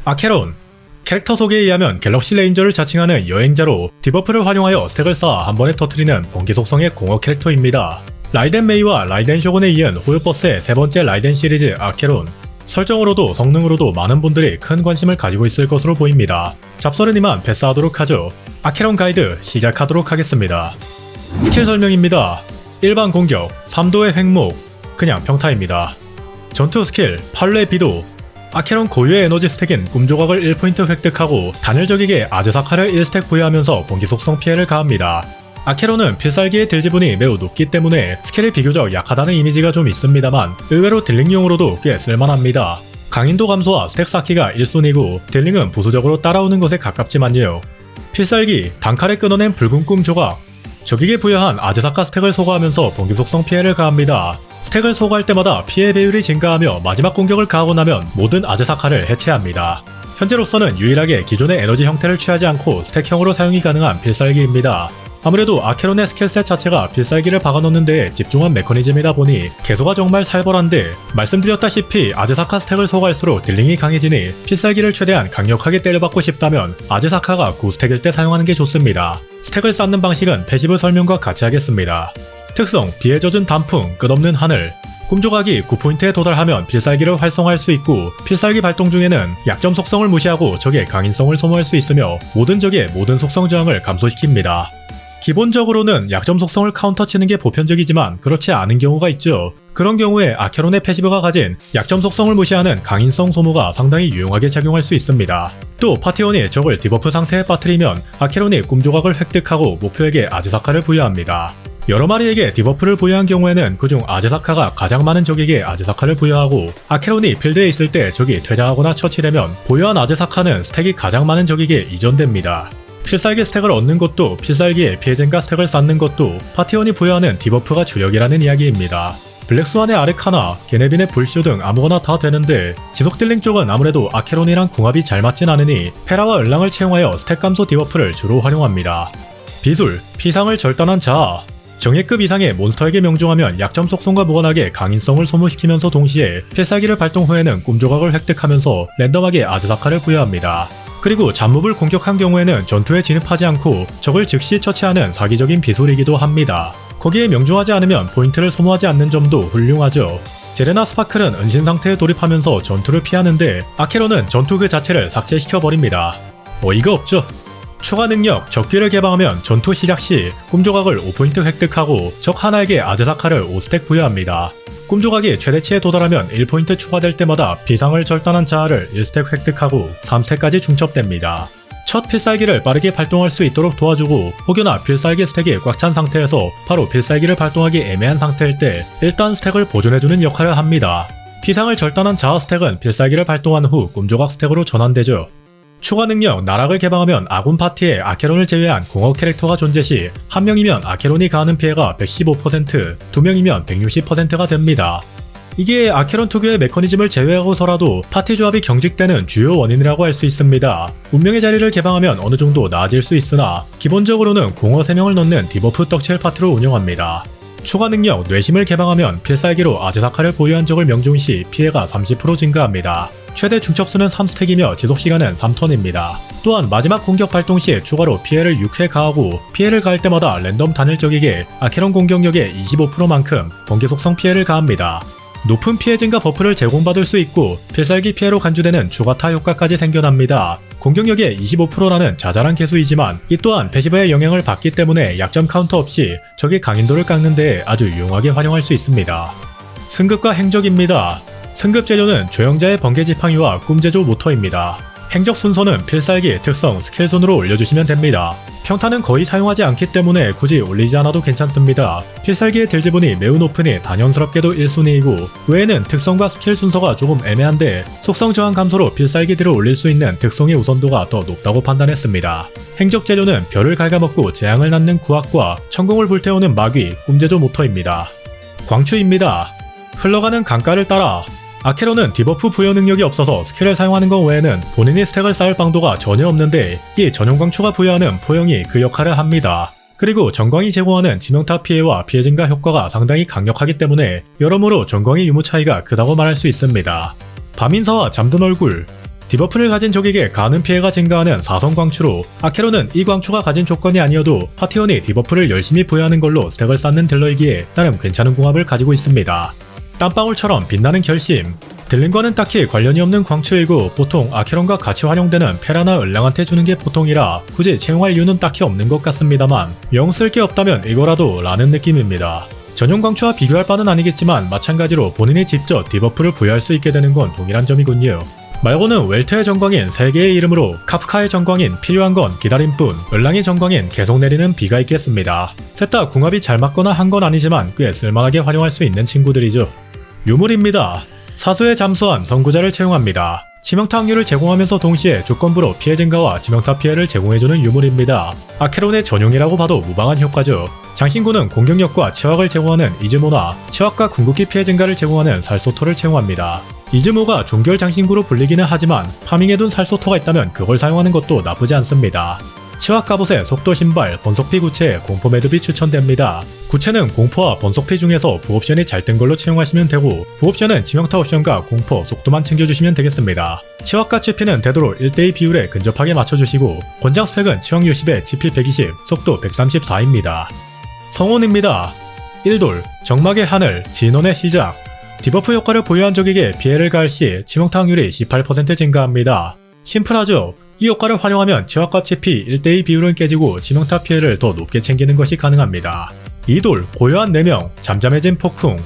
아케론 캐릭터 소개에 의하면 갤럭시 레인저를 자칭하는 여행자로 디버프를 활용하여 스택을 쌓아 한 번에 터뜨리는 번개 속성의 공허 캐릭터입니다. 라이덴 메이와 라이덴 쇼군에 이은 호요버스의 세 번째 라이덴 시리즈 아케론. 설정으로도 성능으로도 많은 분들이 큰 관심을 가지고 있을 것으로 보입니다. 잡설은 이만 패스하도록 하죠. 아케론 가이드 시작하도록 하겠습니다. 스킬 설명입니다. 일반 공격, 3도의 횡목, 그냥 평타입니다. 전투 스킬, 팔레 비도. 아케론 고유의 에너지 스택인 꿈조각을 1포인트 획득하고 단일적에게 아즈사카를 1스택 부여하면서 번개 속성 피해를 가합니다. 아케론은 필살기의 딜 지분이 매우 높기 때문에 스킬이 비교적 약하다는 이미지가 좀 있습니다만 의외로 딜링용으로도 꽤 쓸만합니다. 강인도 감소와 스택 쌓기가 1순위고 딜링은 부수적으로 따라오는 것에 가깝지만요. 필살기, 단칼에 끊어낸 붉은 꿈 조각. 적에게 부여한 아즈사카 스택을 소거하면서 번개 속성 피해를 가합니다. 스택을 소거할 때마다 피해 배율이 증가하며 마지막 공격을 가하고 나면 모든 아즈사카를 해체합니다. 현재로서는 유일하게 기존의 에너지 형태를 취하지 않고 스택형으로 사용이 가능한 필살기입니다. 아무래도 아케론의 스킬셋 자체가 필살기를 박아놓는 데에 집중한 메커니즘이다 보니 개소가 정말 살벌한데, 말씀드렸다시피 아즈사카 스택을 소거할수록 딜링이 강해지니 필살기를 최대한 강력하게 때려받고 싶다면 아즈사카가 9스택일 때 사용하는 게 좋습니다. 스택을 쌓는 방식은 패시브 설명과 같이 하겠습니다. 특성, 비에 젖은 단풍, 끝없는 하늘. 꿈조각이 9포인트에 도달하면 필살기를 활성화할 수 있고, 필살기 발동 중에는 약점 속성을 무시하고 적의 강인성을 소모할 수 있으며 모든 적의 모든 속성 저항을 감소시킵니다. 기본적으로는 약점 속성을 카운터 치는 게 보편적이지만 그렇지 않은 경우가 있죠. 그런 경우에 아케론의 패시브가 가진 약점 속성을 무시하는 강인성 소모가 상당히 유용하게 작용할 수 있습니다. 또 파티원이 적을 디버프 상태에 빠뜨리면 아케론이 꿈조각을 획득하고 목표에게 아즈사카를 부여합니다. 여러 마리에게 디버프를 부여한 경우에는 그중 아즈사카가 가장 많은 적에게 아즈사카를 부여하고, 아케론이 필드에 있을 때 적이 퇴장하거나 처치되면 보유한 아즈사카는 스택이 가장 많은 적에게 이전됩니다. 필살기 스택을 얻는 것도, 필살기에 피해젠가 스택을 쌓는 것도 파티원이 부여하는 디버프가 주력이라는 이야기입니다. 블랙스완의 아르카나, 게네빈의 불쇼 등 아무거나 다 되는데, 지속 딜링 쪽은 아무래도 아케론이랑 궁합이 잘 맞진 않으니 페라와 을랑을 채용하여 스택 감소 디버프를 주로 활용합니다. 비술, 피상을 절단한 자아. 정예급 이상의 몬스터에게 명중하면 약점 속성과 무관하게 강인성을 소모시키면서 동시에 필살기를 발동 후에는 꿈조각을 획득하면서 랜덤하게 아즈사카를 부여합니다. 그리고 잡몹을 공격한 경우에는 전투에 진입하지 않고 적을 즉시 처치하는 사기적인 비술이기도 합니다. 거기에 명중하지 않으면 포인트를 소모하지 않는 점도 훌륭하죠. 제레나 스파클은 은신 상태에 돌입하면서 전투를 피하는데, 아케론은 전투 그 자체를 삭제시켜버립니다. 어이가 없죠? 추가 능력, 적귀를 개방하면 전투 시작 시 꿈조각을 5포인트 획득하고 적 하나에게 아즈사카를 5스택 부여합니다. 꿈조각이 최대치에 도달하면 1포인트 추가될 때마다 비상을 절단한 자아를 1스택 획득하고 3스택까지 중첩됩니다. 첫 필살기를 빠르게 발동할 수 있도록 도와주고, 혹여나 필살기 스택이 꽉 찬 상태에서 바로 필살기를 발동하기 애매한 상태일 때 일단 스택을 보존해주는 역할을 합니다. 비상을 절단한 자아 스택은 필살기를 발동한 후 꿈조각 스택으로 전환되죠. 추가 능력, 나락을 개방하면 아군 파티에 아케론을 제외한 공허 캐릭터가 존재 시 한 명이면 아케론이 가하는 피해가 115%, 두 명이면 160%가 됩니다. 이게 아케론 특유의 메커니즘을 제외하고서라도 파티 조합이 경직되는 주요 원인이라고 할 수 있습니다. 운명의 자리를 개방하면 어느 정도 나아질 수 있으나 기본적으로는 공허 3명을 넣는 디버프 떡칠 파티로 운영합니다. 추가 능력, 뇌심을 개방하면 필살기로 아즈사카를 보유한 적을 명중 시 피해가 30% 증가합니다. 최대 중첩수는 3스택이며 지속시간은 3턴입니다. 또한 마지막 공격 발동 시 추가로 피해를 6회 가하고, 피해를 가할 때마다 랜덤 단일 적에게 아케론 공격력의 25%만큼 번개 속성 피해를 가합니다. 높은 피해 증가 버프를 제공받을 수 있고 필살기 피해로 간주되는 추가타 효과까지 생겨납니다. 공격력의 25%라는 자잘한 개수이지만 이 또한 패시브의 영향을 받기 때문에 약점 카운터 없이 적의 강인도를 깎는 데에 아주 유용하게 활용할 수 있습니다. 승급과 행적입니다. 승급 재료는 조형자의 번개 지팡이와 꿈제조 모터입니다. 행적 순서는 필살기, 특성, 스킬 순으로 올려주시면 됩니다. 평타는 거의 사용하지 않기 때문에 굳이 올리지 않아도 괜찮습니다. 필살기의 딜 지분이 매우 높으니 단연스럽게도 1순위이고, 외에는 특성과 스킬 순서가 조금 애매한데 속성 저항 감소로 필살기들을 올릴 수 있는 특성의 우선도가 더 높다고 판단했습니다. 행적 재료는 별을 갉아먹고 재앙을 낳는 구악과 천공을 불태우는 마귀, 꿈제조 모터입니다. 광추입니다. 흘러가는 강가를 따라. 아케론은 디버프 부여 능력이 없어서 스킬을 사용하는 것 외에는 본인이 스택을 쌓을 방도가 전혀 없는데, 이 전용 광추가 부여하는 포영이 그 역할을 합니다. 그리고 전광이 제공하는 치명타 피해와 피해 증가 효과가 상당히 강력하기 때문에 여러모로 전광의 유무 차이가 크다고 말할 수 있습니다. 밤인사와 잠든 얼굴. 디버프를 가진 적에게 가는 피해가 증가하는 4성 광추로 아케론은 이 광추가 가진 조건이 아니어도 파티원이 디버프를 열심히 부여하는 걸로 스택을 쌓는 딜러이기에 나름 괜찮은 궁합을 가지고 있습니다. 땀방울처럼 빛나는 결심. 딜링과는 딱히 관련이 없는 광추이고 보통 아케론과 같이 활용되는 페라나 을랑한테 주는 게 보통이라 굳이 채용할 이유는 딱히 없는 것 같습니다만 영 쓸 게 없다면 이거라도 라는 느낌입니다. 전용 광추와 비교할 바는 아니겠지만 마찬가지로 본인이 직접 디버프를 부여할 수 있게 되는 건 동일한 점이군요. 말고는 웰트의 전광인 3개의 이름으로 카프카의 전광인 필요한 건 기다림뿐, 을랑의 전광인 계속 내리는 비가 있겠습니다. 셋 다 궁합이 잘 맞거나 한 건 아니지만 꽤 쓸만하게 활용할 수 있는 친구들이죠. 유물입니다. 사수에 잠수한 선구자를 채용합니다. 치명타 확률을 제공하면서 동시에 조건부로 피해 증가와 치명타 피해를 제공해주는 유물입니다. 아케론의 전용이라고 봐도 무방한 효과죠. 장신구는 공격력과 치확을 제공하는 이즈모나 치확과 궁극기 피해 증가를 제공하는 살소토를 채용합니다. 이즈모가 종결 장신구로 불리기는 하지만 파밍해둔 살소토가 있다면 그걸 사용하는 것도 나쁘지 않습니다. 치확 갑옷의 속도 신발, 번속피 구체, 공포 매듭이 추천됩니다. 구체는 공포와 번속피 중에서 부옵션이 잘 뜬 걸로 채용하시면 되고 부옵션은 치명타 옵션과 공포, 속도만 챙겨주시면 되겠습니다. 치확과 치피는 되도록 1대2 비율에 근접하게 맞춰주시고 권장 스펙은 치확 60에 치피 120, 속도 134입니다. 성원입니다. 1돌, 정막의 하늘, 진원의 시작. 디버프 효과를 보유한 적에게 피해를 가할 시 치명타 확률이 18% 증가합니다. 심플하죠? 이 효과를 활용하면 치확과 치피 1대2 비율은 깨지고 치명타 피해를 더 높게 챙기는 것이 가능합니다. 2돌, 고요한 4명, 잠잠해진 폭풍.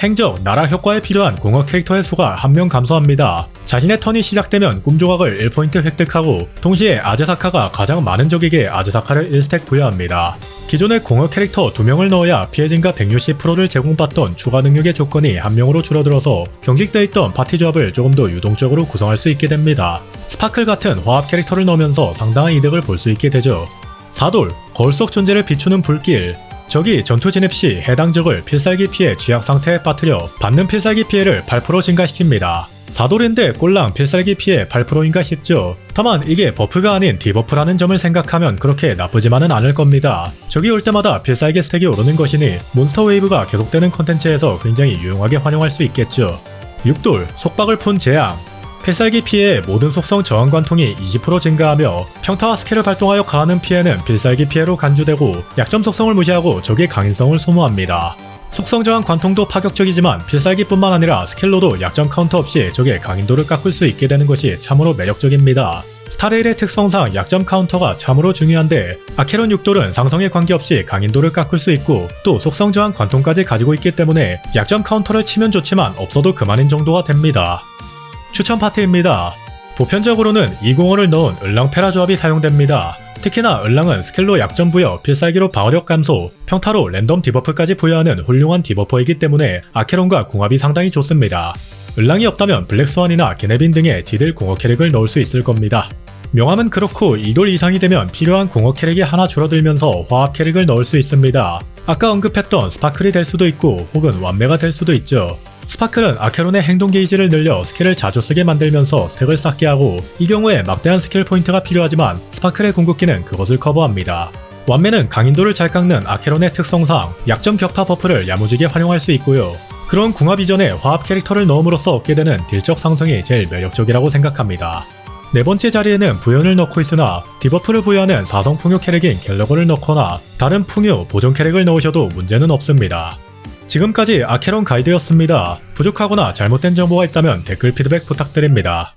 행적, 나락 효과에 필요한 공허 캐릭터의 수가 1명 감소합니다. 자신의 턴이 시작되면 꿈조각을 1포인트 획득하고 동시에 아제사카가 가장 많은 적에게 아제사카를 1스택 부여합니다. 기존의 공허 캐릭터 2명을 넣어야 피해 증가 160%를 제공받던 추가 능력의 조건이 1명으로 줄어들어서 경직돼 있던 파티 조합을 조금 더 유동적으로 구성할 수 있게 됩니다. 스파클 같은 화합 캐릭터를 넣으면서 상당한 이득을 볼 수 있게 되죠. 4돌, 거울 속 존재를 비추는 불길. 적이 전투 진입 시 해당 적을 필살기 피해 취약 상태에 빠뜨려 받는 필살기 피해를 8% 증가시킵니다. 4돌인데 꼴랑 필살기 피해 8%인가 싶죠. 다만 이게 버프가 아닌 디버프라는 점을 생각하면 그렇게 나쁘지만은 않을 겁니다. 적이 올 때마다 필살기 스택이 오르는 것이니 몬스터 웨이브가 계속되는 컨텐츠에서 굉장히 유용하게 활용할 수 있겠죠. 6돌, 속박을 푼 재앙. 필살기 피해의 모든 속성 저항 관통이 20% 증가하며 평타와 스킬을 발동하여 가하는 피해는 필살기 피해로 간주되고 약점 속성을 무시하고 적의 강인성을 소모합니다. 속성 저항 관통도 파격적이지만 필살기뿐만 아니라 스킬로도 약점 카운터 없이 적의 강인도를 깎을 수 있게 되는 것이 참으로 매력적입니다. 스타레일의 특성상 약점 카운터가 참으로 중요한데 아케론 6돌은 상성에 관계없이 강인도를 깎을 수 있고 또 속성 저항 관통까지 가지고 있기 때문에 약점 카운터를 치면 좋지만 없어도 그만인 정도가 됩니다. 추천 파트입니다. 보편적으로는 2공원을 넣은 을랑 페라 조합이 사용됩니다. 특히나 을랑은 스킬로 약점 부여, 필살기로 방어력 감소, 평타로 랜덤 디버프까지 부여하는 훌륭한 디버퍼이기 때문에 아케론과 궁합이 상당히 좋습니다. 을랑이 없다면 블랙스완이나 게네빈 등의 지들 공허 캐릭을 넣을 수 있을 겁니다. 명함은 그렇고 2돌 이상이 되면 필요한 공허 캐릭이 하나 줄어들면서 화합 캐릭을 넣을 수 있습니다. 아까 언급했던 스파클이 될 수도 있고 혹은 완매가 될 수도 있죠. 스파클은 아케론의 행동 게이지를 늘려 스킬을 자주 쓰게 만들면서 스택을 쌓게 하고 이 경우에 막대한 스킬 포인트가 필요하지만 스파클의 궁극기는 그것을 커버합니다. 완매는 강인도를 잘 깎는 아케론의 특성상 약점 격파 버프를 야무지게 활용할 수 있고요. 그런 궁합 이전에 화합 캐릭터를 넣음으로써 얻게 되는 딜적 상승이 제일 매력적이라고 생각합니다. 네 번째 자리에는 부연을 넣고 있으나 디버프를 부여하는 4성 풍요 캐릭인 갤러거를 넣거나 다른 풍요, 보존 캐릭을 넣으셔도 문제는 없습니다. 지금까지 아케론 가이드였습니다. 부족하거나 잘못된 정보가 있다면 댓글 피드백 부탁드립니다.